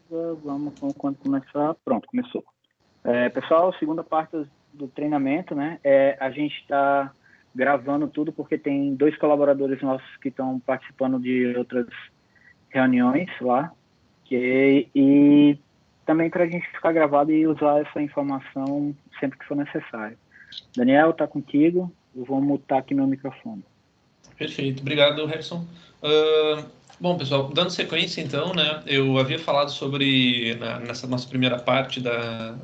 Quando começar. Pronto, começou. Pessoal, segunda parte do treinamento, né? A gente está gravando tudo porque tem 2 colaboradores nossos que estão participando de outras reuniões lá. E também para a gente ficar gravado e usar essa informação sempre que for necessário. Daniel, está contigo. Eu vou mutar aqui meu microfone. Perfeito, obrigado, Harrison. Bom, pessoal, dando sequência, então, né, eu havia falado sobre, nessa nossa primeira parte da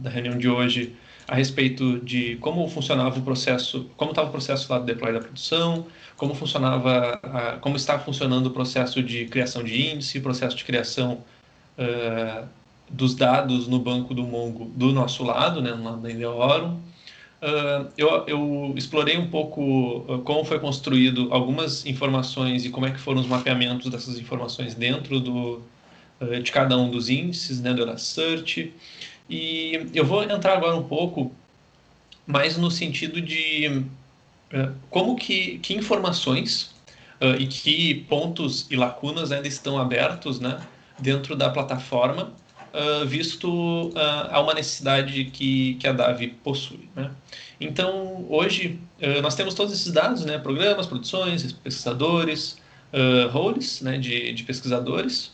reunião de hoje, a respeito de como funcionava o processo, como estava o processo lá do deploy da produção, como funcionava, como está funcionando o processo de criação de índice, processo de criação dos dados no banco do Mongo do nosso lado, né, no lado da Endeavorum. Eu explorei um pouco como foi construído algumas informações e como é que foram os mapeamentos dessas informações dentro de cada um dos índices, né, do Elasticsearch. E eu vou entrar agora um pouco mais no sentido de como que informações e que pontos e lacunas ainda estão abertos, né, dentro da plataforma, visto a uma necessidade que a DAV possui, né? Então, hoje, nós temos todos esses dados, né, programas, produções, pesquisadores, roles, né, de pesquisadores,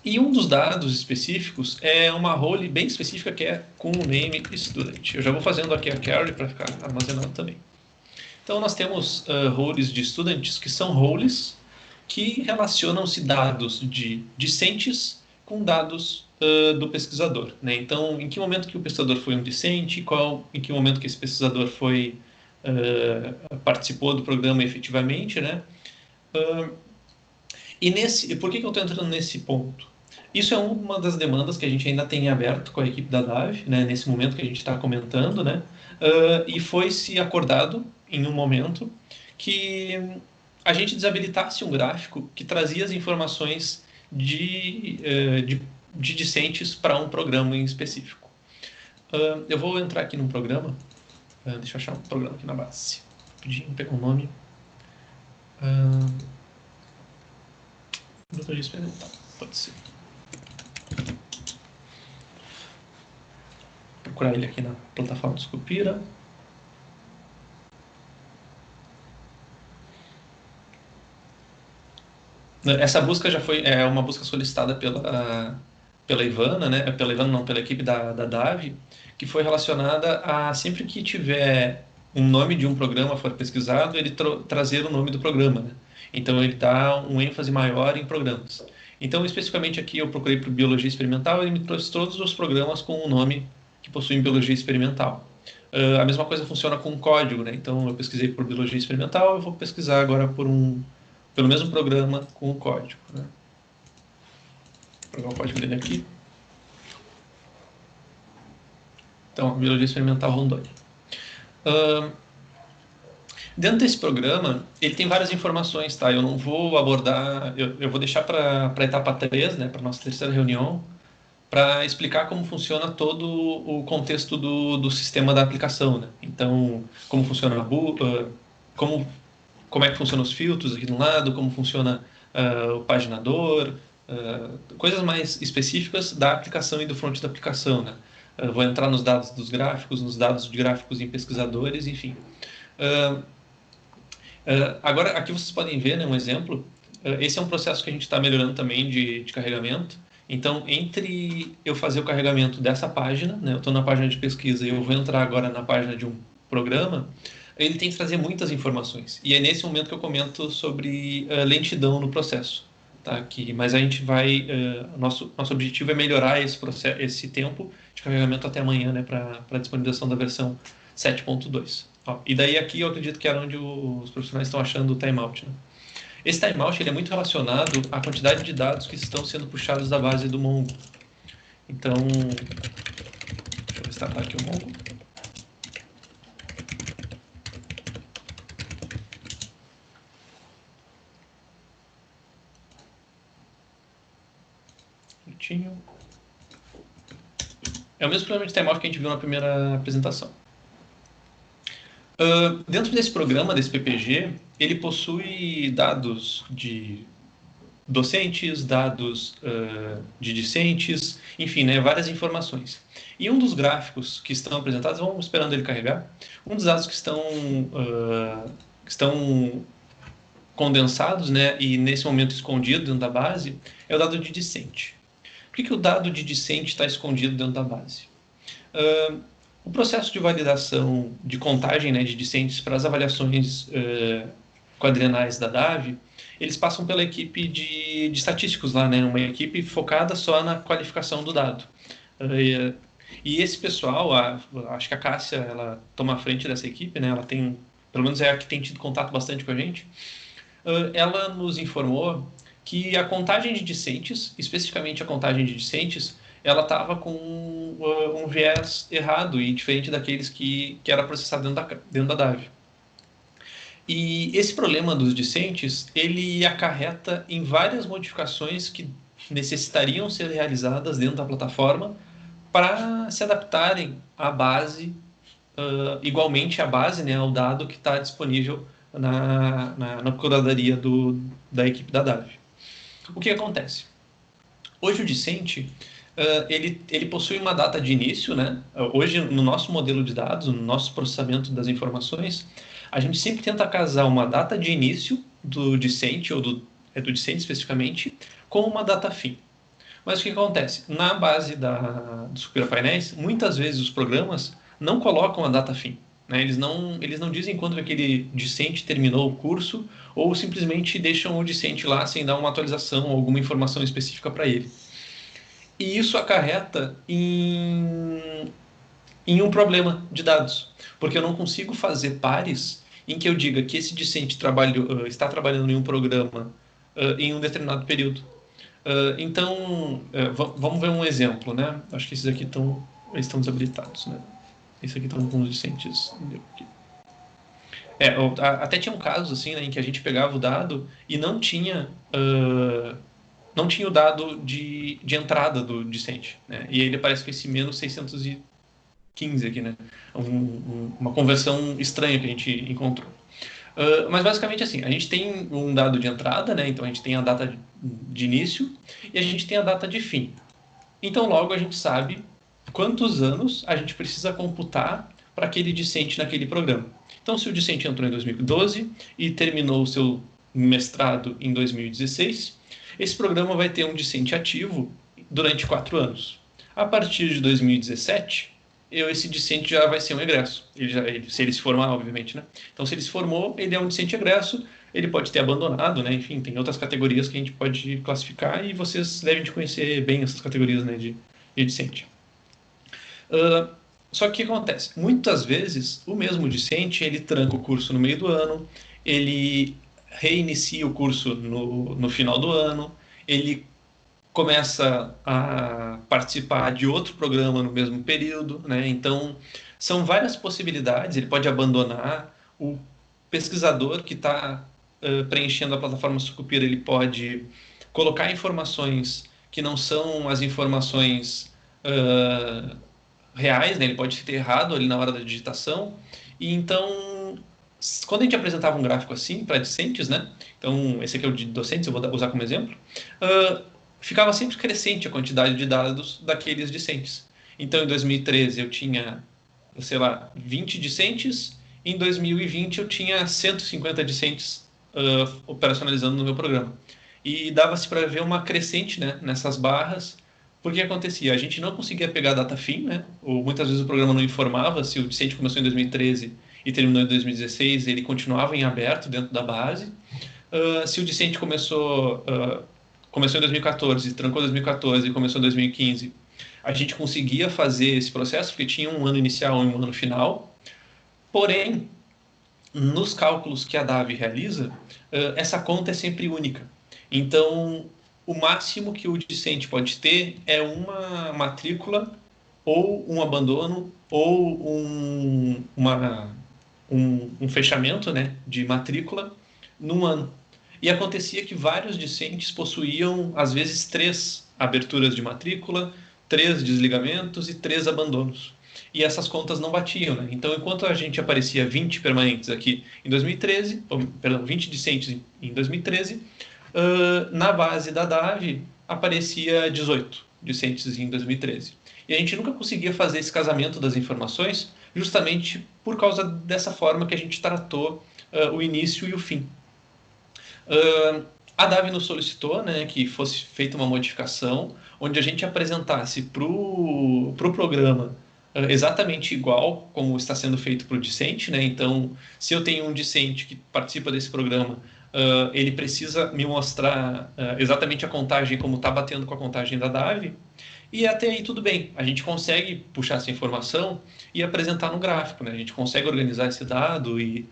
e um dos dados específicos é uma role bem específica que é com o name student. Eu já vou fazendo aqui a carry para ficar armazenado também. Então, nós temos roles de estudantes que são roles que relacionam-se dados de discentes com dados do pesquisador, né? Então, em que momento que o pesquisador foi um discente, em que momento que esse pesquisador participou do programa efetivamente, né? E por que eu estou entrando nesse ponto? Isso é uma das demandas que a gente ainda tem aberto com a equipe da DAV, né, nesse momento que a gente está comentando, né, e foi-se acordado em um momento que a gente desabilitasse um gráfico que trazia as informações de discentes para um programa em específico. Eu vou entrar aqui num programa, deixa eu achar um programa aqui na base. Rapidinho, pegar um nome. Metodologia experimental, pode ser. Procurar ele aqui na plataforma do Scopira. Essa busca já foi uma busca solicitada pela Ivana, né? Pela Ivana não, pela equipe da DAV, que foi relacionada a sempre que tiver um nome de um programa for pesquisado, ele trazer o nome do programa, né? Então ele dá um ênfase maior em programas. Então, especificamente aqui eu procurei por Biologia Experimental, ele me trouxe todos os programas com o nome que possuem Biologia Experimental. A mesma coisa funciona com código, né? Então eu pesquisei por Biologia Experimental, eu vou pesquisar agora pelo mesmo programa com o código, né? Vou pegar o código dele aqui. Então, Biologia Experimental Rondônia. Dentro desse programa, ele tem várias informações, tá? Eu não vou abordar, eu vou deixar para a etapa 3, né, para a nossa terceira reunião, para explicar como funciona todo o contexto do sistema da aplicação, né? Então, como funciona como é que funcionam os filtros aqui do lado, como funciona o paginador, coisas mais específicas da aplicação e do front da aplicação, né? Vou entrar nos dados dos gráficos, nos dados de gráficos em pesquisadores, enfim. Agora, aqui vocês podem ver, né, um exemplo. Esse é um processo que a gente está melhorando também de carregamento. Então, entre eu fazer o carregamento dessa página, né, eu estou na página de pesquisa e eu vou entrar agora na página de um programa, ele tem que trazer muitas informações. E é nesse momento que eu comento sobre lentidão no processo. Tá? Mas a gente vai... nosso objetivo é melhorar esse tempo de carregamento até amanhã, né, para a disponibilização da versão 7.2. E daí aqui eu acredito que era onde os profissionais estão achando o timeout, né? Esse timeout ele é muito relacionado à quantidade de dados que estão sendo puxados da base do Mongo. Então, deixa eu restartar aqui o Mongo. É o mesmo problema de timeout que a gente viu na primeira apresentação. Dentro desse programa, desse PPG, ele possui dados de docentes, dados de discentes, enfim, né, várias informações. E um dos gráficos que estão apresentados, vamos esperando ele carregar, um dos dados que estão condensados, né, e nesse momento escondido dentro da base, é o dado de discente. Por que o dado de discente está escondido dentro da base? O processo de validação de contagem, né, de discentes para as avaliações quadrienais da DAV, eles passam pela equipe de estatísticos lá, né, uma equipe focada só na qualificação do dado. E esse pessoal, acho que a Cássia, ela toma a frente dessa equipe, né, ela tem, pelo menos é a que tem tido contato bastante com a gente, ela nos informou que a contagem de discentes, especificamente a contagem de discentes, ela estava com um viés errado e diferente daqueles que era processado dentro da DAV. E esse problema dos discentes, ele acarreta em várias modificações que necessitariam ser realizadas dentro da plataforma para se adaptarem à base, igualmente à base, né, ao dado que está disponível na curadoria da equipe da DAV. O que acontece? Hoje o discente, ele possui uma data de início, né? Hoje, no nosso modelo de dados, no nosso processamento das informações, a gente sempre tenta casar uma data de início do discente, ou do discente especificamente, com uma data fim. Mas o que acontece? Na base dos SucuraPainéis, muitas vezes os programas não colocam a data fim. Né? Eles não dizem quando aquele discente terminou o curso, ou simplesmente deixam o discente lá sem dar uma atualização ou alguma informação específica para ele. E isso acarreta em um problema de dados, porque eu não consigo fazer pares em que eu diga que esse discente está trabalhando em um programa em um determinado período. Então, vamos ver um exemplo, né? Acho que esses aqui estão desabilitados, né? Esses aqui estão com os discentes. Até tinha um caso assim, né, em que a gente pegava o dado e não tinha o dado de entrada do discente, né? E ele aparece com esse menos 615 aqui, né? Uma conversão estranha que a gente encontrou. Mas basicamente assim, a gente tem um dado de entrada, né? Então a gente tem a data de início e a gente tem a data de fim. Então logo a gente sabe quantos anos a gente precisa computar para aquele discente naquele programa. Então se o discente entrou em 2012 e terminou o seu mestrado em 2016, esse programa vai ter um discente ativo durante 4 anos. A partir de 2017, esse discente já vai ser um egresso. Se ele se formar, obviamente, né? Então, se ele se formou, ele é um discente egresso, ele pode ter abandonado, né? Enfim, tem outras categorias que a gente pode classificar e vocês devem de conhecer bem essas categorias, né, de discente. Só que o que acontece? Muitas vezes, o mesmo discente, ele tranca o curso no meio do ano, ele reinicia o curso no final do ano, ele começa a participar de outro programa no mesmo período, né? Então, são várias possibilidades. Ele pode abandonar. O pesquisador que está preenchendo a plataforma Sucupira, ele pode colocar informações que não são as informações reais, né? Ele pode ter errado ali na hora da digitação. E então, quando a gente apresentava um gráfico assim para discentes, né? Então, esse aqui é o de docentes, eu vou usar como exemplo. Ficava sempre crescente a quantidade de dados daqueles discentes. Então, em 2013 eu tinha, sei lá, 20 discentes, em 2020 eu tinha 150 discentes operacionalizando no meu programa. E dava-se para ver uma crescente, né, nessas barras, porque acontecia, a gente não conseguia pegar a data fim, né, ou muitas vezes o programa não informava se o discente começou em 2013 e terminou em 2016, ele continuava em aberto dentro da base. Se o discente começou em 2014, trancou em 2014 e começou em 2015, a gente conseguia fazer esse processo, porque tinha um ano inicial e um ano final. Porém, nos cálculos que a DAV realiza, essa conta é sempre única. Então, o máximo que o discente pode ter é uma matrícula, ou um abandono, ou um fechamento, né, de matrícula num ano. E acontecia que vários discentes possuíam, às vezes, 3 aberturas de matrícula, 3 desligamentos e 3 abandonos. E essas contas não batiam, né? Então, enquanto a gente aparecia 20 permanentes aqui em 2013, 20 discentes em 2013, Na base da DAV aparecia 18 discentes em 2013. E a gente nunca conseguia fazer esse casamento das informações justamente por causa dessa forma que a gente tratou o início e o fim. A DAV nos solicitou, né, que fosse feita uma modificação onde a gente apresentasse para o programa exatamente igual como está sendo feito para o discente, né? Então, se eu tenho um discente que participa desse programa, ele precisa me mostrar exatamente a contagem como está batendo com a contagem da DAV, e até aí tudo bem. A gente consegue puxar essa informação e apresentar no gráfico, né? A gente consegue organizar esse dado e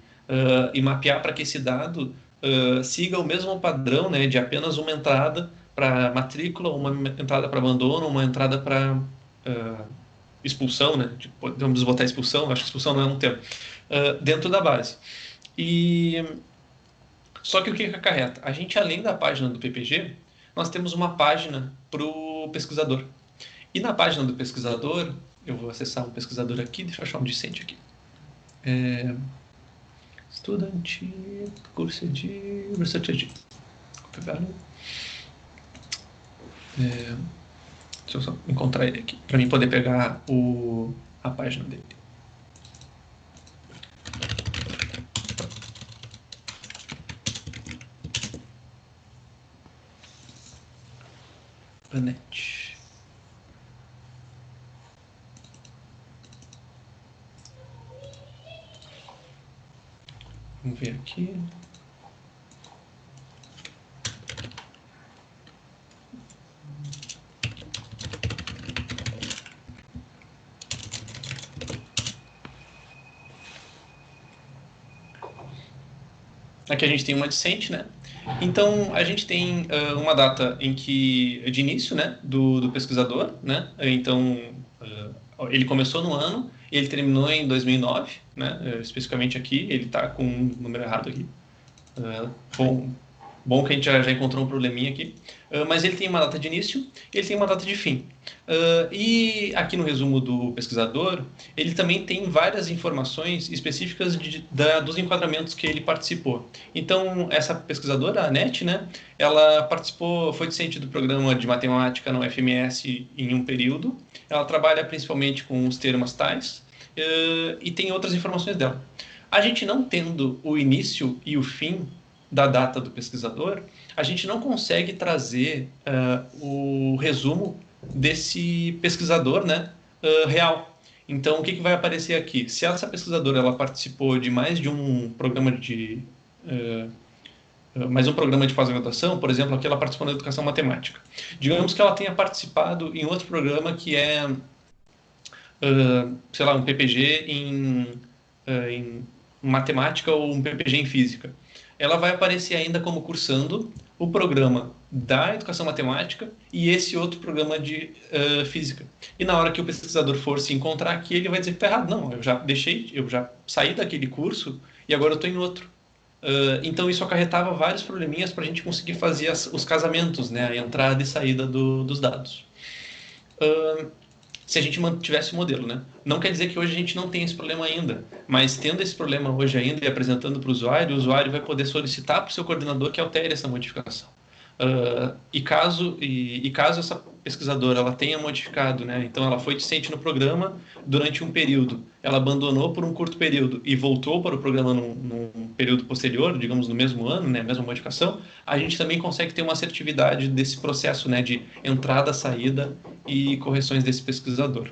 mapear para que esse dado siga o mesmo padrão, né, de apenas uma entrada para matrícula, uma entrada para abandono, uma entrada para expulsão, né? Podemos botar expulsão, acho que expulsão não é um termo, dentro da base. Só que o que acarreta? A gente, além da página do PPG, nós temos uma página para o pesquisador. E na página do pesquisador, eu vou acessar um pesquisador aqui, deixa eu achar um discente aqui. Estudante, curso de Research AG. Vou pegar deixa eu só encontrar ele aqui, para mim poder pegar a página dele. Panet. Vamos ver aqui. Aqui a gente tem uma discente, né? Então, a gente tem uma data de início, né, do pesquisador, né? Então, ele começou no ano, ele terminou em 2009, né? Especificamente aqui, ele está com um número errado aqui. Bom que a gente já encontrou um probleminha aqui. Mas ele tem uma data de início, ele tem uma data de fim. E aqui no resumo do pesquisador, ele também tem várias informações específicas dos enquadramentos que ele participou. Então, essa pesquisadora, a Anete, né, ela foi discente do programa de matemática no FMS em um período. Ela trabalha principalmente com os termos tais e tem outras informações dela. A gente não tendo o início e o fim da data do pesquisador, a gente não consegue trazer o resumo desse pesquisador, né, real. Então, o que vai aparecer aqui? Se essa pesquisadora ela participou de mais de um programa de pós-graduação, por exemplo, aqui ela participou da educação matemática. Digamos que ela tenha participado em outro programa que é, sei lá, um PPG em matemática ou um PPG em física. Ela vai aparecer ainda como cursando o programa da educação matemática e esse outro programa de física. E na hora que o pesquisador for se encontrar aqui, ele vai dizer que está errado. Não, eu já saí daquele curso e agora eu estou em outro. Então isso acarretava vários probleminhas para a gente conseguir fazer os casamentos, né, a entrada e saída dos dados. Se a gente mantivesse o modelo, né? Não quer dizer que hoje a gente não tem esse problema ainda, mas tendo esse problema hoje ainda e apresentando para o usuário vai poder solicitar para o seu coordenador que altere essa modificação. E caso essa pesquisadora ela tenha modificado, né? Então ela foi discente no programa durante um período, ela abandonou por um curto período e voltou para o programa num período posterior, digamos no mesmo ano, né? Mesma modificação, a gente também consegue ter uma assertividade desse processo, né? De entrada, saída e correções desse pesquisador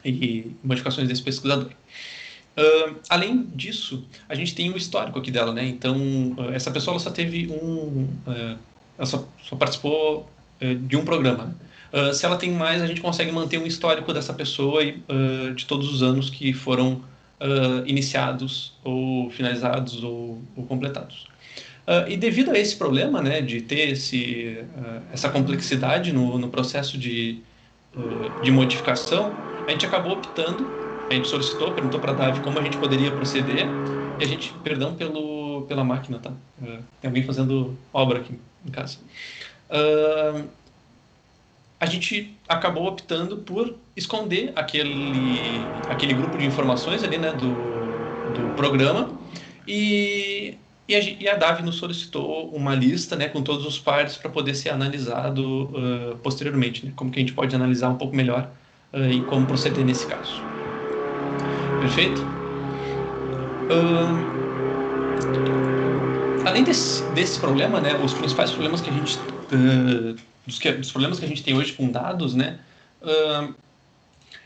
e modificações desse pesquisador. Além disso, a gente tem o histórico aqui dela, né? Então essa pessoa ela só teve ela só participou de um programa. Se ela tem mais, a gente consegue manter um histórico dessa pessoa de todos os anos que foram iniciados ou finalizados ou completados. E devido a esse problema, né, de ter essa complexidade no processo de modificação, a gente acabou optando, a gente perguntou para a DAV como a gente poderia proceder, e a gente, perdão pela máquina, tá? Tem alguém fazendo obra aqui em casa. A gente acabou optando por esconder aquele grupo de informações ali, né, do programa, e E a DAV nos solicitou uma lista, né, com todos os pares para poder ser analisado posteriormente, né, como que a gente pode analisar um pouco melhor e como proceder nesse caso. Perfeito? Além desse problema, né, os principais problemas que a gente dos problemas que a gente tem hoje com dados, né,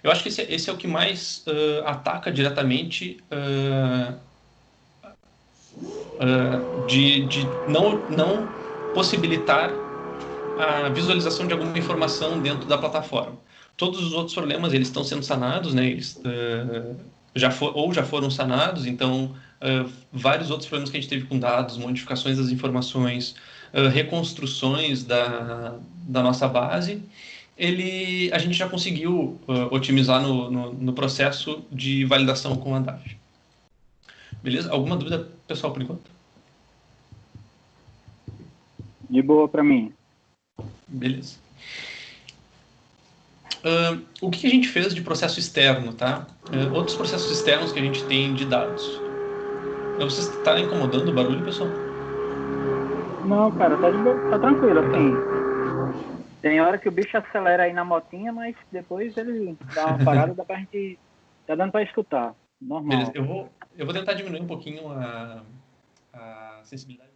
eu acho que esse é o que mais ataca diretamente de não possibilitar a visualização de alguma informação dentro da plataforma. Todos os outros problemas eles estão sendo sanados, né? Eles já foram sanados. Então, vários outros problemas que a gente teve com dados, modificações das informações, reconstruções da nossa base, a gente já conseguiu otimizar no processo de validação com a DAV. Beleza? Alguma dúvida, pessoal, por enquanto? De boa para mim. Beleza. O que a gente fez de processo externo, tá? Outros processos externos que a gente tem de dados. Você está incomodando o barulho, pessoal? Não, cara, tá tranquilo, assim. Tem hora que o bicho acelera aí na motinha, mas depois ele dá uma parada, dá pra gente... Tá dando pra escutar, normal. Beleza, eu vou tentar diminuir um pouquinho a sensibilidade.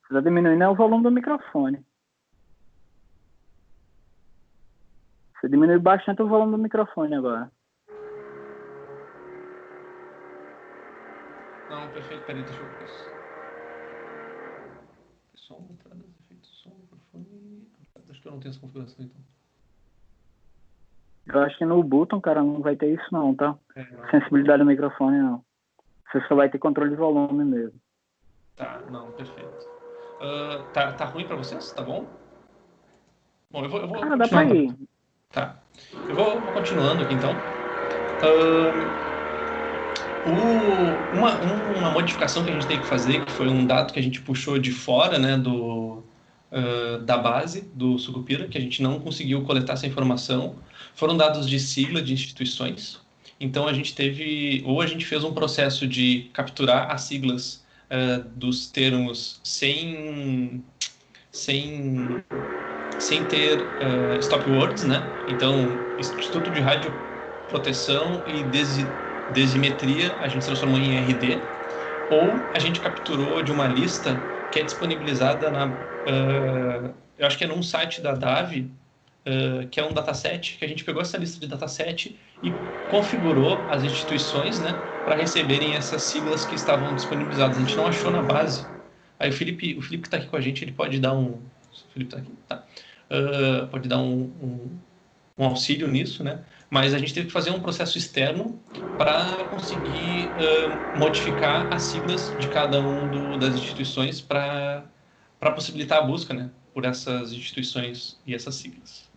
Precisa diminuir o volume do microfone. Você diminui bastante o volume do microfone agora. Não, perfeito. Peraí, deixa eu ver isso. Som, entradas, efeitos, som, microfone... Acho que eu não tenho essa configuração, então. Eu acho que no Button, cara, não vai ter isso não, tá? Não. Sensibilidade do microfone, não. Você só vai ter controle de volume mesmo. Tá, não, perfeito. Tá ruim pra vocês? Tá bom? Bom, eu vou cara, dá pra ir. Tá. Eu vou continuando aqui, então. Uma modificação que a gente tem que fazer, que foi um dado que a gente puxou de fora, né, da base do Sucupira, que a gente não conseguiu coletar essa informação, foram dados de sigla de instituições. Então a gente fez um processo de capturar as siglas dos termos sem ter stop words, né? Então, Instituto de Radioproteção e Desimetria a gente transformou em RD, ou a gente capturou de uma lista que é disponibilizada eu acho que é num site da DAV, que é um dataset, que a gente pegou essa lista de dataset e configurou as instituições, né, para receberem essas siglas que estavam disponibilizadas. A gente não achou na base. Aí o Felipe que está aqui com a gente, ele pode dar um... O Felipe está aqui? Tá. Pode dar um auxílio nisso, né? Mas a gente teve que fazer um processo externo para conseguir modificar as siglas de cada das instituições para possibilitar a busca, né, por essas instituições e essas siglas.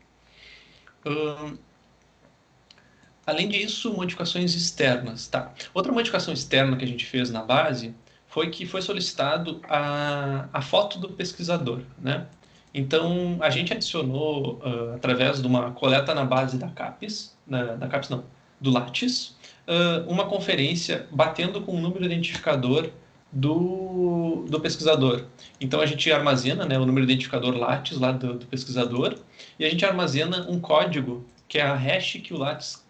Além disso, modificações externas. Tá. Outra modificação externa que a gente fez na base foi que foi solicitado a foto do pesquisador, né? Então, a gente adicionou, através de uma coleta na base da CAPES, do Lattes, uma conferência batendo com o número identificador do pesquisador. Então, a gente armazena, né, o número identificador Lattes lá do pesquisador, e a gente armazena um código, que é a hash que o Lattes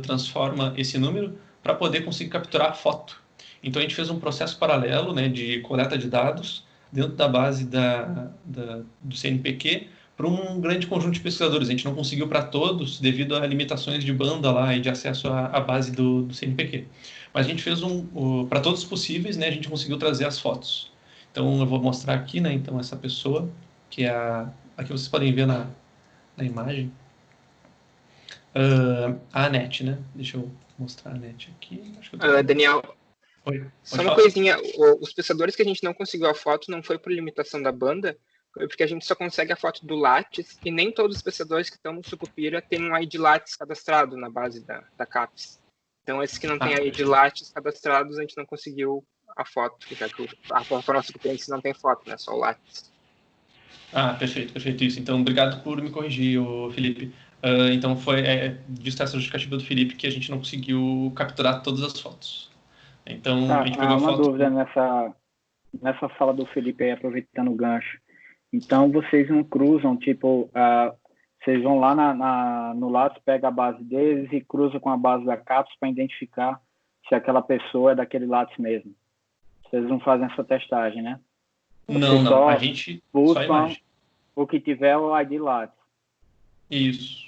transforma esse número para poder conseguir capturar a foto. Então, a gente fez um processo paralelo, né, de coleta de dados dentro da base do CNPq para um grande conjunto de pesquisadores. A gente não conseguiu para todos devido a limitações de banda lá e de acesso à base do CNPq. Mas a gente fez para todos os possíveis, né, a gente conseguiu trazer as fotos. Então, eu vou mostrar aqui, né, então, essa pessoa, que é aqui vocês podem ver na imagem, a Anete, né? Deixa eu mostrar a Anete aqui. Acho que Daniel, oi, só uma coisinha, os pesquisadores que a gente não conseguiu a foto não foi por limitação da banda, foi porque a gente só consegue a foto do Lattes e nem todos os pesquisadores que estão no Sucupira têm um ID Lattes cadastrado na base da CAPES. Então, esses que não têm ID Lattes cadastrados, a gente não conseguiu a foto, já que a plataforma Sucupira não tem foto, né? Só o Lattes. Perfeito isso. Então, obrigado por me corrigir, Felipe. Então, visto essa justificativa do Felipe, que a gente não conseguiu capturar todas as fotos. Então, a gente pegou Há a uma foto... dúvida nessa fala do Felipe aí, aproveitando o gancho. Então, vocês não cruzam, tipo, vocês vão lá no Lattes, pega a base deles e cruza com a base da CAPS para identificar se aquela pessoa é daquele Lattes mesmo. Vocês não fazem essa testagem, né? Vocês Não. A só gente... Só a buscam imagem. o que tiver o ID Lattes. Isso.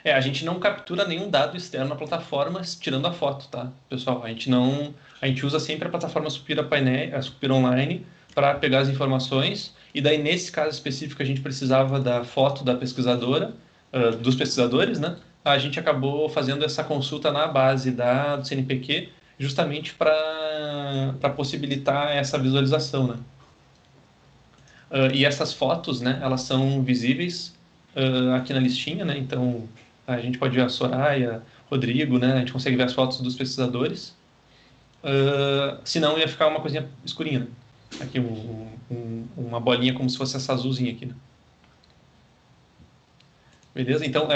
A gente não captura nenhum dado externo na plataforma, tirando a foto, tá, pessoal? A gente usa sempre a plataforma Supira Painel, a Supira Online, para pegar as informações. E daí, nesse caso específico, a gente precisava da foto da pesquisadora, dos pesquisadores, né? A gente acabou fazendo essa consulta na base do CNPq, justamente para possibilitar essa visualização, né? E essas fotos, né, elas são visíveis aqui na listinha, né? Então, a gente pode ver a Soraya, Rodrigo, né? A gente consegue ver as fotos dos pesquisadores. Senão ia ficar uma coisinha escurinha, né? Aqui uma bolinha como se fosse essa azulzinha aqui, né? Beleza? Então,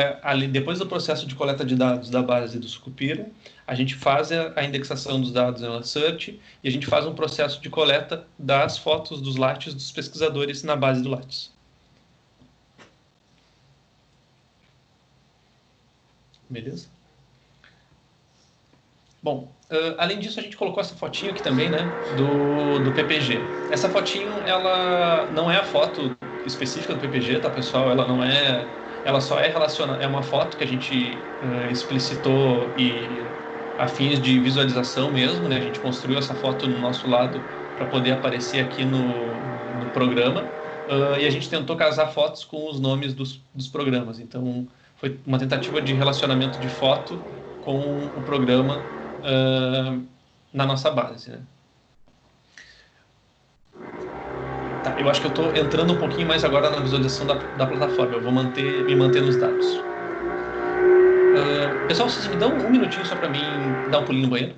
depois do processo de coleta de dados da base do Sucupira, a gente faz a indexação dos dados no Elassearch e a gente faz um processo de coleta das fotos dos Lattes dos pesquisadores na base do Lattes. Beleza? Bom, além disso, a gente colocou essa fotinho aqui também, né, do PPG. Essa fotinho, ela não é a foto específica do PPG, tá, pessoal? Ela não é... Ela só é relacionada... É uma foto que a gente explicitou e a fins de visualização mesmo, né? A gente construiu essa foto no nosso lado para poder aparecer aqui no programa. E a gente tentou casar fotos com os nomes dos programas. Então, foi uma tentativa de relacionamento de foto com o programa na nossa base, né? Tá, eu acho que eu estou entrando um pouquinho mais agora na visualização da plataforma. Eu vou me manter nos dados. Pessoal, vocês me dão um minutinho só para mim dar um pulinho no banheiro?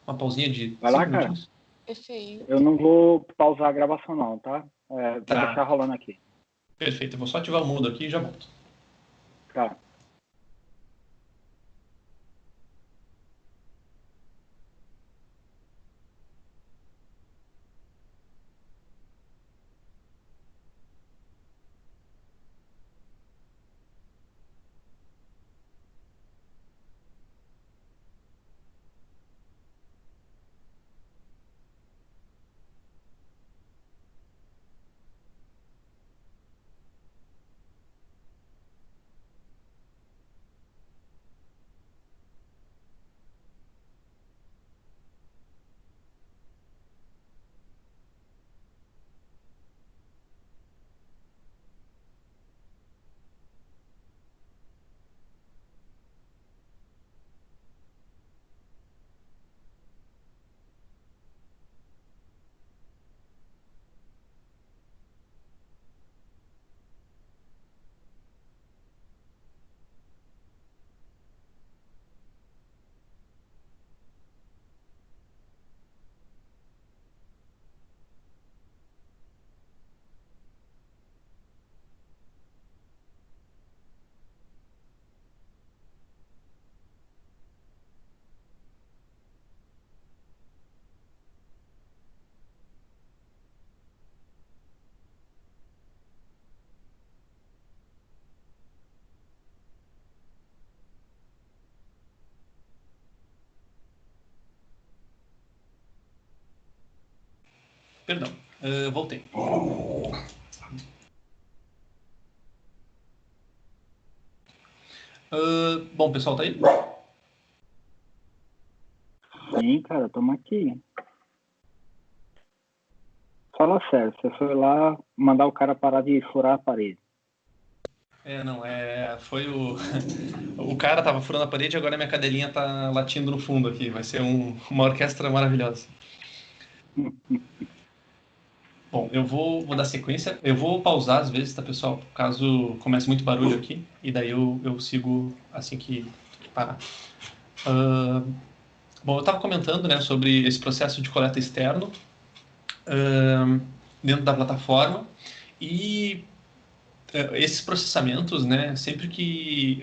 Uma pausinha de Vai 5 lá, cara. minutinhos? Perfeito. Eu não vou pausar a gravação, não, tá? Vai Tá. deixar rolando aqui. Perfeito, eu vou só ativar o mudo aqui e já volto. Tá. Perdão, voltei. Bom, pessoal, tá aí? Sim, cara, estamos aqui. Fala sério, você foi lá mandar o cara parar de furar a parede. Foi o cara tava furando a parede e agora minha cadelinha tá latindo no fundo aqui. Vai ser uma orquestra maravilhosa. Bom, eu vou dar sequência. Eu vou pausar às vezes, tá, pessoal? Caso comece muito barulho aqui. E daí eu sigo assim que parar. Bom, eu estava comentando, né, sobre esse processo de coleta externo dentro da plataforma. E esses processamentos, né, sempre que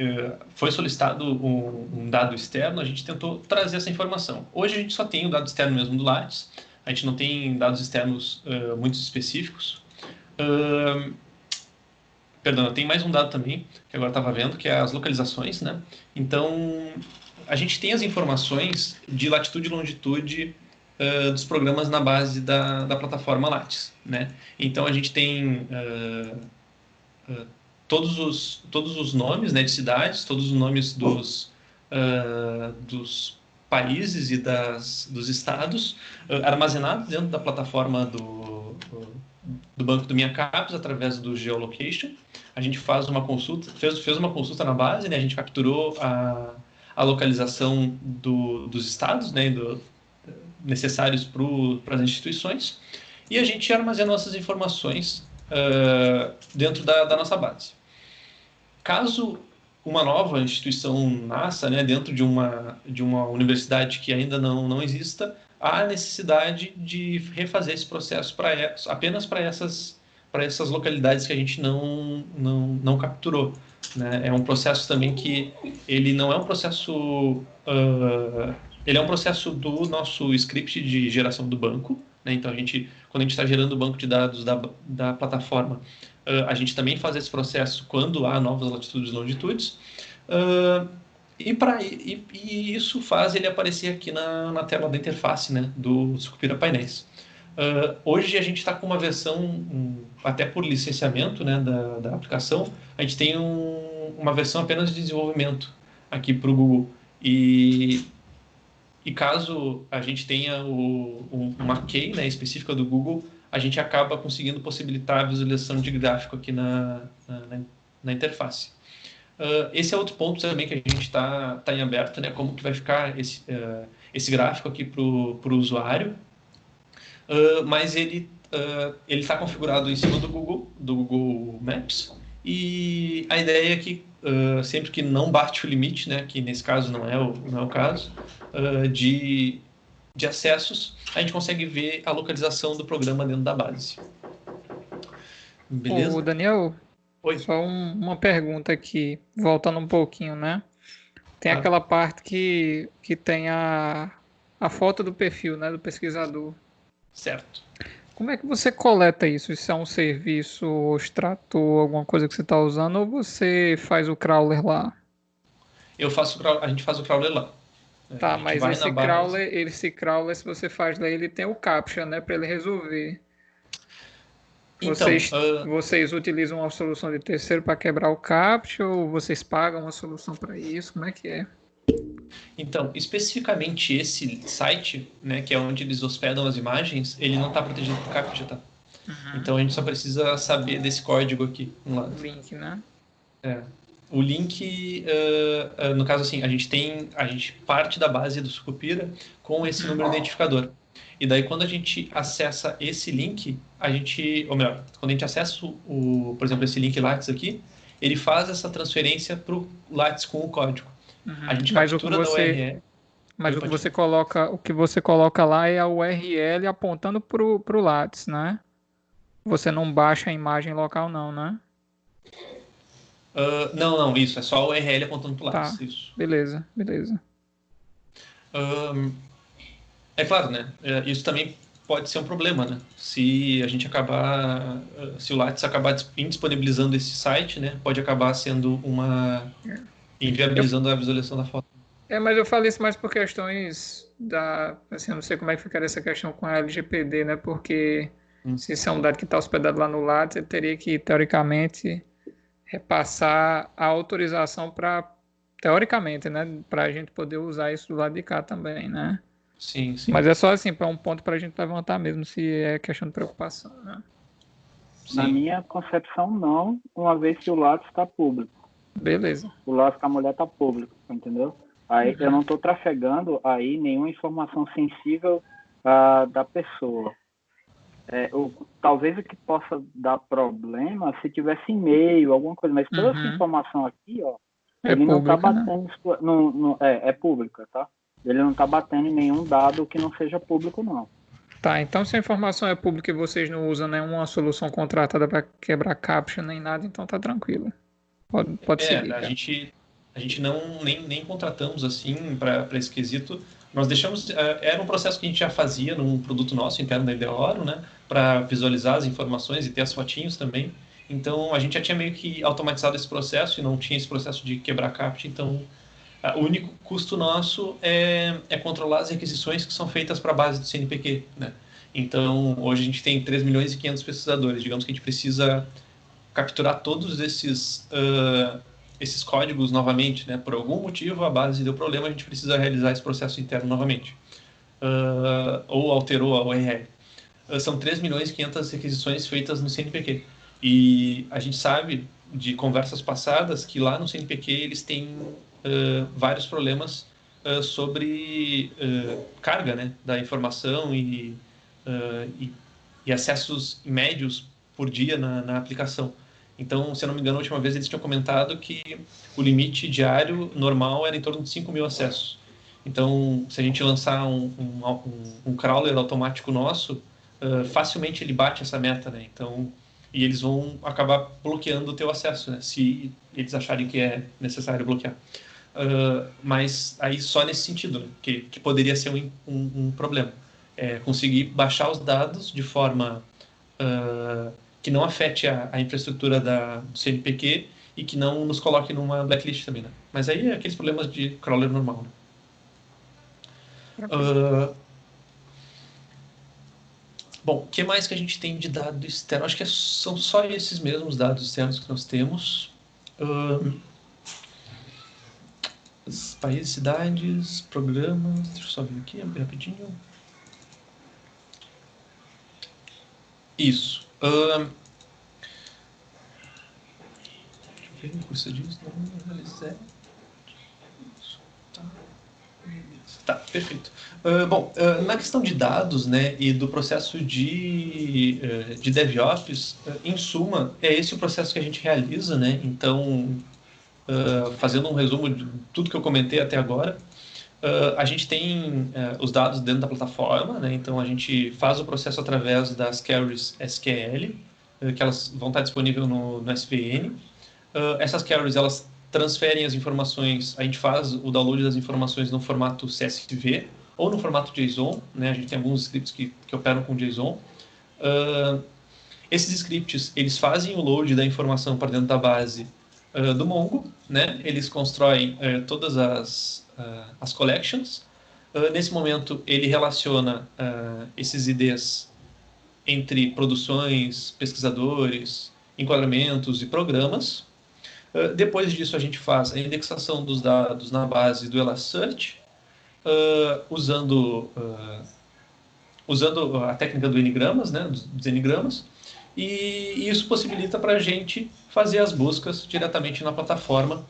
foi solicitado um dado externo, a gente tentou trazer essa informação. Hoje a gente só tem o dado externo mesmo do Lattes, a gente não tem dados externos muito específicos. Perdão, tem mais um dado também, que agora estava vendo, que é as localizações, né? Então, a gente tem as informações de latitude e longitude dos programas na base da plataforma Lattes, né? Então, a gente tem todos os nomes, né, de cidades, todos os nomes dos países e dos estados armazenados dentro da plataforma do banco do Minha Caps através do geolocation. A gente faz uma consulta, fez uma consulta na base, né? A gente capturou a localização dos estados, né? Necessários para as instituições, e a gente armazena nossas informações dentro da nossa base. Caso uma nova instituição nasça, né, dentro de uma universidade que ainda não exista, há necessidade de refazer esse processo apenas para essas localidades que a gente não capturou, né? É um processo também que ele não é um processo... ele é um processo do nosso script de geração do banco, né? Então, quando a gente está gerando o banco de dados da plataforma, a gente também faz esse processo quando há novas latitudes e longitudes. E isso faz ele aparecer aqui na tela da interface, né, do Sucupira Painéis. Hoje a gente está com uma versão, até por licenciamento, né, da aplicação, a gente tem uma versão apenas de desenvolvimento aqui para o Google. E caso a gente tenha uma key, né, específica do Google, a gente acaba conseguindo possibilitar a visualização de gráfico aqui na interface. Esse é outro ponto também que a gente está em aberto, né? Como que vai ficar esse gráfico aqui para o usuário. Mas ele está configurado em cima do Google Maps, e a ideia é que sempre que não bate o limite, né? Que nesse caso não é o caso, de acessos, a gente consegue ver a localização do programa dentro da base. Beleza? Ô, Daniel, Oi. só uma pergunta aqui, voltando um pouquinho, né? Tem aquela parte que tem a foto do perfil, né, do pesquisador. Certo. Como é que você coleta isso? Isso é um serviço ou extrator, alguma coisa que você está usando, ou você faz o crawler lá? A gente faz o crawler lá. Tá, mas esse crawler, se você faz lá, ele tem o CAPTCHA, né, para ele resolver. Então, Vocês utilizam uma solução de terceiro para quebrar o CAPTCHA, ou vocês pagam uma solução para isso? Como é que é? Então, especificamente esse site, né, que é onde eles hospedam as imagens, ele não está protegido por CAPTCHA, tá? Uhum. Então a gente só precisa saber desse código aqui. O link, né? O link, no caso assim, a gente parte da base do Sucupira com esse número identificador. E daí quando a gente acessa esse link, ou melhor, quando a gente acessa por exemplo, esse link Lattes aqui, ele faz essa transferência para o Lattes com o código. Uhum. A gente captura da URL. Mas o que você coloca lá é a URL apontando pro Lattes, né? Você não baixa a imagem local não, né? Não, isso. É só a URL apontando pro Lattes. Tá, isso. beleza. É claro, né? Isso também pode ser um problema, né? Se a gente se o Lattes acabar indisponibilizando esse site, né? Pode acabar sendo inviabilizando a visualização da foto. Mas eu falei isso mais por questões assim, eu não sei como é que ficaria essa questão com a LGPD, né? Porque se isso é um dado que está hospedado lá no Lattes, ele teria que, teoricamente, repassar a autorização teoricamente, né? Para a gente poder usar isso do lado de cá também, né? Sim. Mas é só assim, para um ponto para a gente levantar mesmo, se é questão de preocupação, né? Sim. Na minha concepção, não, uma vez que o Lattes está público. Beleza. O Lattes com a mulher está público, entendeu? Aí eu não estou trafegando aí nenhuma informação sensível da pessoa. Talvez o que possa dar problema se tivesse e-mail, alguma coisa, mas toda essa informação aqui, ó, ele não está batendo, né? É pública, tá? Ele não está batendo em nenhum dado que não seja público, não. Tá, então se a informação é pública e vocês não usam nenhuma solução contratada para quebrar captcha nem nada, então tá tranquilo. Pode seguir, A cara. gente não nem contratamos assim para esse quesito. Nós deixamos, era um processo que a gente já fazia num produto nosso interno da Ideoro, né, para visualizar as informações e ter as fotinhos também. Então a gente já tinha meio que automatizado esse processo e não tinha esse processo de quebrar captcha. Então o único custo nosso é controlar as requisições que são feitas para a base do CNPq, né? Então hoje a gente tem 3 milhões e 500 pesquisadores. Digamos que a gente precisa capturar todos esses códigos novamente, né? Por algum motivo a base deu problema, a gente precisa realizar esse processo interno novamente. Ou alterou a URL. São 3 milhões e 500 requisições feitas no CNPq. E a gente sabe de conversas passadas que lá no CNPq eles têm vários problemas sobre carga, né, da informação e acessos médios por dia na aplicação. Então, se eu não me engano, a última vez eles tinham comentado que o limite diário normal era em torno de 5.000 acessos. Então, se a gente lançar um crawler automático nosso, facilmente ele bate essa meta, né? Então, e eles vão acabar bloqueando o teu acesso, né? Se eles acharem que é necessário bloquear. Mas aí só nesse sentido, né? que poderia ser um problema. Conseguir baixar os dados de forma que não afete a infraestrutura do CNPq e que não nos coloque numa blacklist também, né? Mas aí é aqueles problemas de crawler normal, né? Bom, o que mais que a gente tem de dado externo? Acho que são só esses mesmos dados externos que nós temos. Países, cidades, programas... Deixa eu só ver aqui rapidinho. Isso. Deixa eu ver, custa disso, não realizar. Tá, perfeito. Bom, na questão de dados, né, e do processo de DevOps, em suma, é esse o processo que a gente realiza, né? Então, fazendo um resumo de tudo que eu comentei até agora, a gente tem os dados dentro da plataforma, né? Então a gente faz o processo através das carries SQL, que elas vão estar disponíveis no SVN. Essas carries, elas transferem as informações, a gente faz o download das informações no formato CSV ou no formato JSON, né? A gente tem alguns scripts que operam com JSON. Esses scripts, eles fazem o load da informação para dentro da base do Mongo, né? Eles constroem todas as collections. Nesse momento, ele relaciona esses IDs entre produções, pesquisadores, enquadramentos e programas. Depois disso, a gente faz a indexação dos dados na base do Elasticsearch, usando a técnica do N-gramas, né, dos N-gramas, e isso possibilita para a gente fazer as buscas diretamente na plataforma.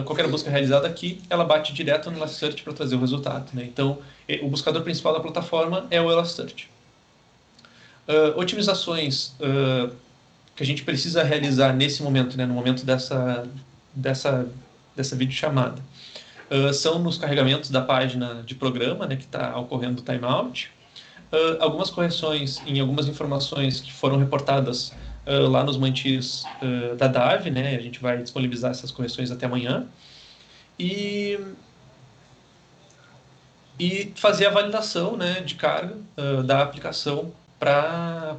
Qualquer busca realizada aqui, ela bate direto no Elasticsearch para trazer o resultado, né? Então, o buscador principal da plataforma é o Elasticsearch. Otimizações que a gente precisa realizar nesse momento, né, no momento dessa videochamada, são nos carregamentos da página de programa, né, que está ocorrendo o timeout. Algumas correções em algumas informações que foram reportadas lá nos mantis da DAV, né, a gente vai disponibilizar essas correções até amanhã. E fazer a validação, né, de carga da aplicação para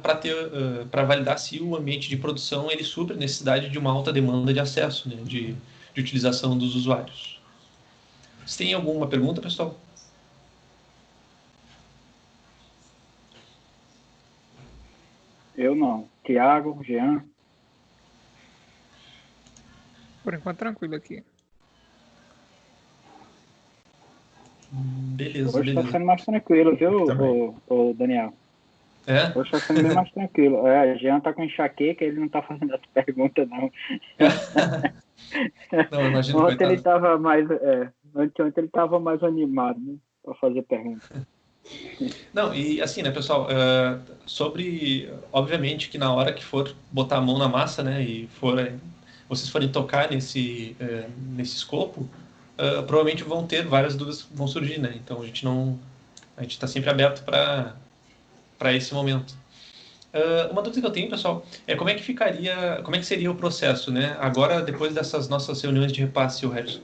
validar se o ambiente de produção ele supre a necessidade de uma alta demanda de acesso, né, de utilização dos usuários. Vocês têm alguma pergunta, pessoal? Eu não. Tiago, Jean? Por enquanto, tranquilo aqui. Beleza, Hoje beleza. está sendo mais tranquilo, viu, o Daniel? Hoje está sendo bem mais tranquilo. Jean está com enxaqueca, ele não está fazendo essa pergunta, não. Não, imagino, ontem coitado. ele estava mais, ontem ele estava mais animado, né, para fazer pergunta. Não, e assim, né, pessoal, obviamente que na hora que for botar a mão na massa, né, e vocês forem tocar nesse escopo, provavelmente várias dúvidas vão surgir, né, então a gente está sempre aberto para esse momento. Uma dúvida que eu tenho, pessoal, é como é que seria o processo, né? Agora, depois dessas nossas reuniões de repasse, o Harrison.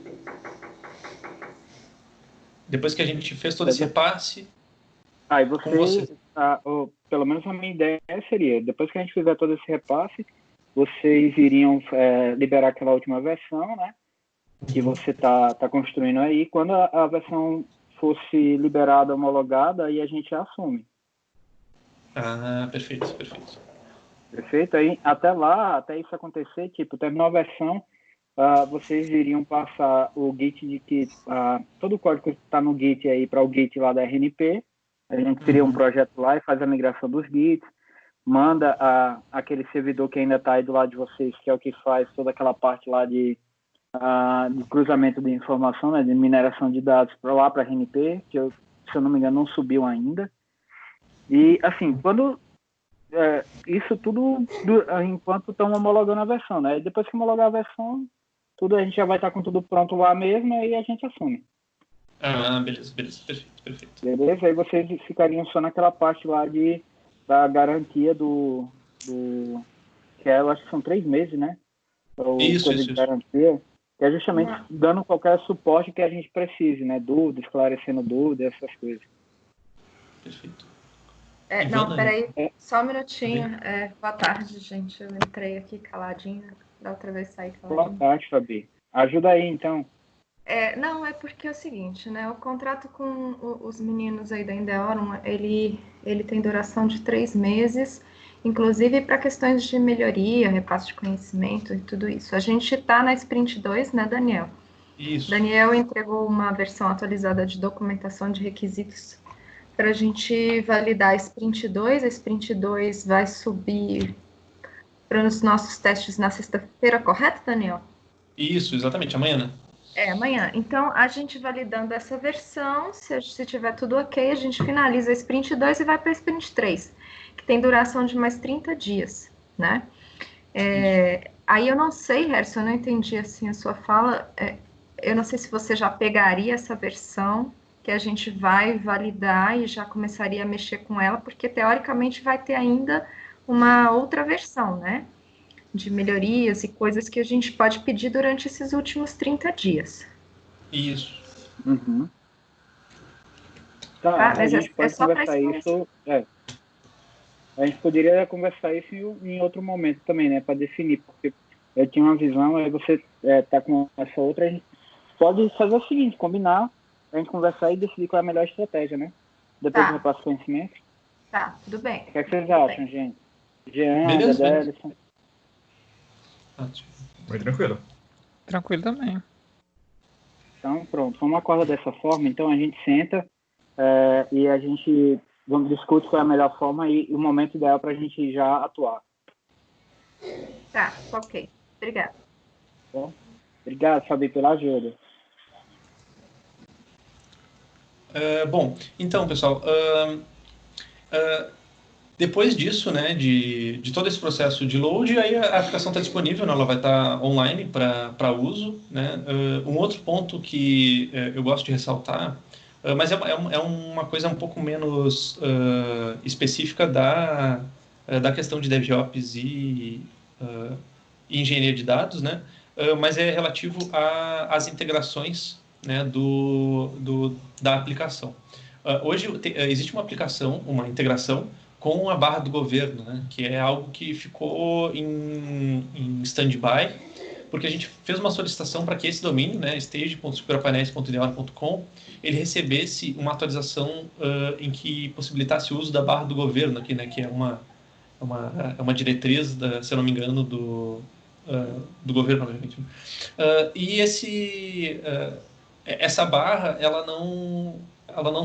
Depois que a gente fez todo esse repasse... Aí pelo menos a minha ideia seria, depois que a gente fizer todo esse repasse, vocês iriam liberar aquela última versão, né? Que você tá construindo aí. Quando a versão fosse liberada, homologada, aí a gente assume. Perfeito. Perfeito? Aí, até isso acontecer, tipo, terminou a versão, vocês iriam passar o Git de que todo o código que está no Git aí para o Git lá da RNP. A gente cria um projeto lá e faz a migração dos Gits, manda aquele servidor que ainda está aí do lado de vocês, que é o que faz toda aquela parte lá de cruzamento de informação, né, de mineração de dados para lá, para a RNP, que se eu não me engano não subiu ainda. E assim, quando isso tudo enquanto estão homologando a versão, né? E depois que homologar a versão, a gente já vai estar com tudo pronto lá mesmo e a gente assume. Beleza, perfeito. Beleza? Aí vocês ficariam só naquela parte lá da garantia que eu acho que são 3 meses, né? Isso. De garantia, que é justamente dando qualquer suporte que a gente precise, né? Dúvida, esclarecendo dúvidas, essas coisas. Perfeito. Não, peraí, só um minutinho. Boa tarde, gente. Eu entrei aqui caladinha, da outra vez saí caladinha. Boa tarde, Fabi. Ajuda aí, então. Não, é porque é o seguinte, né? O contrato com os meninos aí da Endeavorum, ele tem duração de 3 meses, inclusive para questões de melhoria, repasse de conhecimento e tudo isso. A gente está na Sprint 2, né, Daniel? Isso. Daniel entregou uma versão atualizada de documentação de requisitos para a gente validar a Sprint 2. A Sprint 2 vai subir para os nossos testes na sexta-feira, correto, Daniel? Isso, exatamente, amanhã, né? Amanhã. Então, a gente validando essa versão, se tiver tudo ok, a gente finaliza a Sprint 2 e vai para a Sprint 3, que tem duração de mais 30 dias, né? Aí eu não sei, Harrison, eu não entendi assim a sua fala, eu não sei se você já pegaria essa versão que a gente vai validar e já começaria a mexer com ela, porque teoricamente vai ter ainda uma outra versão, né? De melhorias e coisas que a gente pode pedir durante esses últimos 30 dias. Isso. Uhum. Tá, mas a gente pode conversar isso. A gente poderia conversar isso em outro momento também, né? Para definir, porque eu tinha uma visão, aí você tá com essa outra, a gente pode fazer o seguinte, combinar, a gente conversar e decidir qual é a melhor estratégia, né? Depois do repasso de conhecimento. Tá, tudo bem. O que vocês acham, gente? Jean, Delison. Foi tranquilo. Tranquilo também. Então, pronto. Vamos acordar dessa forma. Então, a gente senta e a gente discute qual é a melhor forma e o momento ideal para a gente já atuar. Tá, ok. Obrigada. Bom, obrigado, Fabi, pela ajuda. Bom, então, pessoal... depois disso, né, de todo esse processo de load, aí a aplicação está disponível, né, ela vai estar online para uso, né. Um outro ponto que eu gosto de ressaltar, mas é uma coisa um pouco menos específica da questão de DevOps e engenharia de dados, né, mas é relativo às integrações, né, da aplicação. Hoje existe uma aplicação, uma integração com a barra do governo, né, que é algo que ficou em stand-by, porque a gente fez uma solicitação para que esse domínio, né, stage.superpainéis.ideora.com, ele recebesse uma atualização em que possibilitasse o uso da barra do governo aqui, né, que é uma diretriz, se eu não me engano, do governo, obviamente. E essa barra, ela não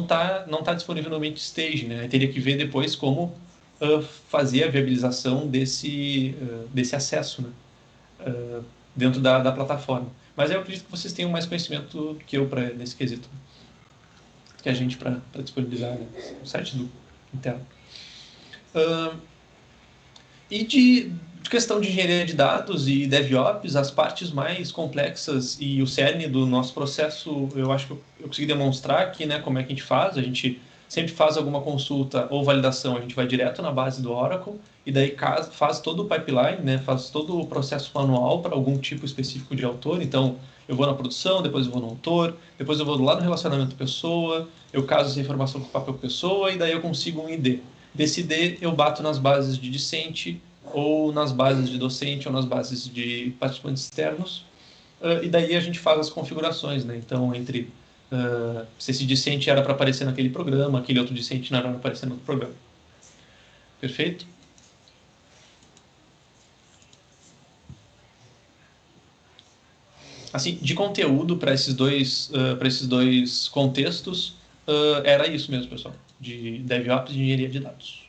tá disponível no MainStage, né? Teria que ver depois como fazer a viabilização desse acesso, né? Dentro da plataforma. Mas eu acredito que vocês tenham mais conhecimento que eu nesse quesito, que a gente para disponibilizar, né, no site do interno. E de questão de engenharia de dados e DevOps, as partes mais complexas e o cerne do nosso processo, eu acho que eu consegui demonstrar aqui, né, como é que a gente faz. A gente sempre faz alguma consulta ou validação, a gente vai direto na base do Oracle, e daí faz todo o pipeline, né, faz todo o processo manual para algum tipo específico de autor. Então, eu vou na produção, depois eu vou no autor, depois eu vou lá no relacionamento pessoa, eu caso essa informação com o papel pessoa, e daí eu consigo um ID. Desse ID, eu bato nas bases de discente, ou nas bases de docente, ou nas bases de participantes externos, e daí a gente faz as configurações, né? Então, entre se esse discente era para aparecer naquele programa, aquele outro discente não era para aparecer no outro programa. Perfeito? Assim, de conteúdo para esses dois contextos, era isso mesmo, pessoal, de DevOps e engenharia de dados.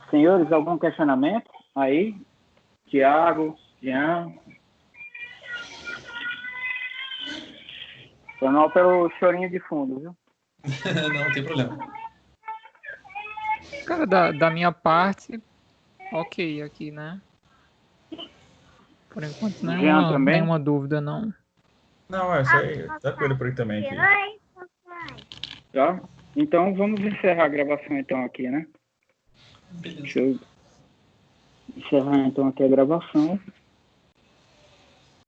Senhores, algum questionamento aí? Tiago, Jean? Foi mal pelo chorinho de fundo, viu? Não tem problema. Cara, da minha parte, ok aqui, né? Por enquanto, Jean também? nenhuma dúvida, não. Não, isso aí, tranquilo por aqui também. Aqui. Tá? Então, vamos encerrar a gravação então aqui, né? Beleza. Deixa eu encerrar então aqui a gravação.